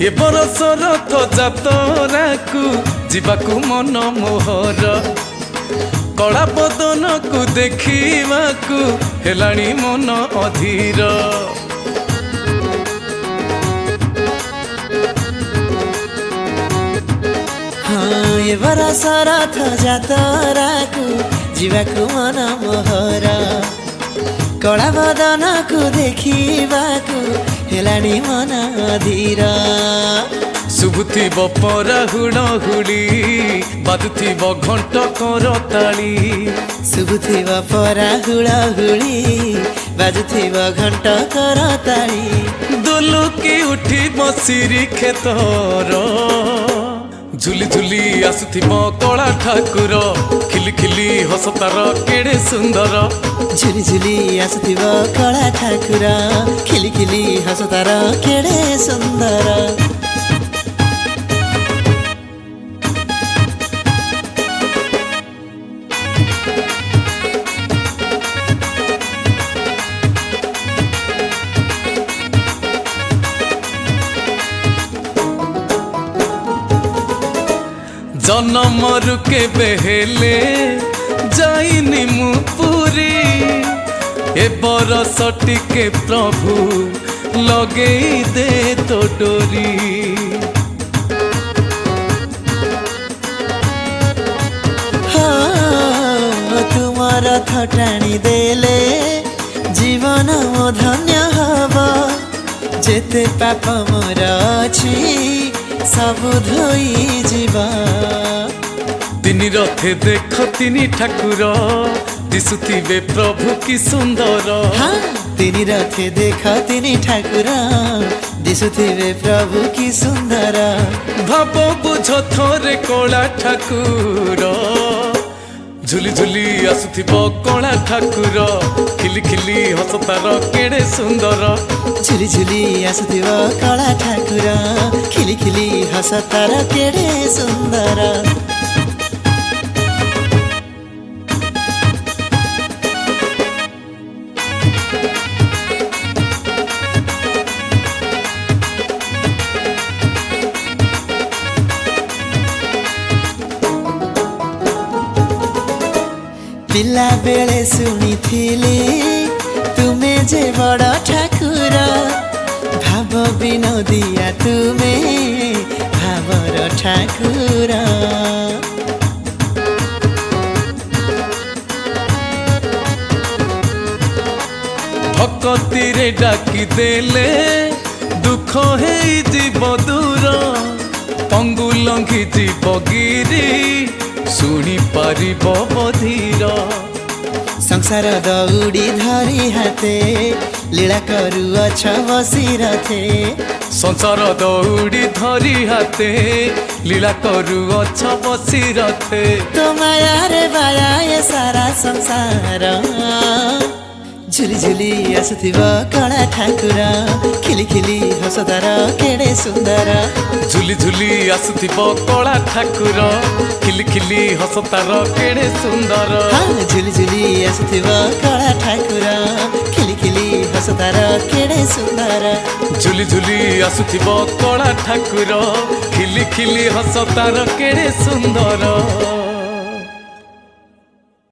ए बरस रथ जातराकू जीवाकू मन मोहर कला बदन को देखिबाकू हेलाणी मन अधीर। हाँ ए बरस रथ जातराकू जीवाकू मन मोहर कला बदन को देखिबाकू हेलाणी मन अधीर। शुभुथिब पराहुण हुड़ी बाजुथिब घंट करताली शुभुथिब पराहुण हुड़ी बाजुथिब घंट करताली दुलुकी उठिब सिरी खेतर झुली झुली आसुथिब कला ठाकुर खिली खिली हसतार केड़े सुंदर। झुली झुली आसुथिब कला ठाकुर खिली खिली हसतार केड़े सुंदर। जनमरु केबे हेले जाइनी मु पुरी ए बरस टिके प्रभु लगेई दे तो डोरी। हाँ तुमार थटाणी देले जीवन मो धन्य हब जेते पाप मोर अछि सबु धोई जीवा। तिनी रथे देख तिनी ठाकुर दिसुथिबे प्रभु की सुंदर। हाँ तिनी रथे देख तिनी ठाकुर दिसुथिबे प्रभु की सुंदर। भाव बुझ थोरे कला ठाकुर झुली झुली आसुथिब कला ठाकुर खिली खिली हसतार केड़े सुंदर। झुली झुली आसुथिब कला ठाकुर खिली खिली हसतार केड़े सुंदर। पिला बेले सुनी तुमे जे बड़ ठाकुर भाव विनोदिया तुमे भावर ठाकुर। भक्ति रे डाकी देले दुख है जीव दूर पंगु लंघी जीव गिरी शुणी पारिब बधीर। संसार दौड़ी धरी हाथे लीला करुअछ बसी रथे। संसार दौड़ी धरी हाथे लीला करुअछ बसी रथे। तो माया रे बाया ये सारा संसार झुली झुली आसुथिब कला ठाकुर खिली खिली हसतार केड़े सुंदर। झुली झुली आसुथिब कला ठाकुर खिली खिली हसतार केड़े सुंदर। हाँ झुली झुली आसुथिब कला ठाकुर खिली खिली हसतार केड़े सुंदर। झुली झुली आसुथिब कला ठाकुर खिली खिली हसतार केड़े सुंदर।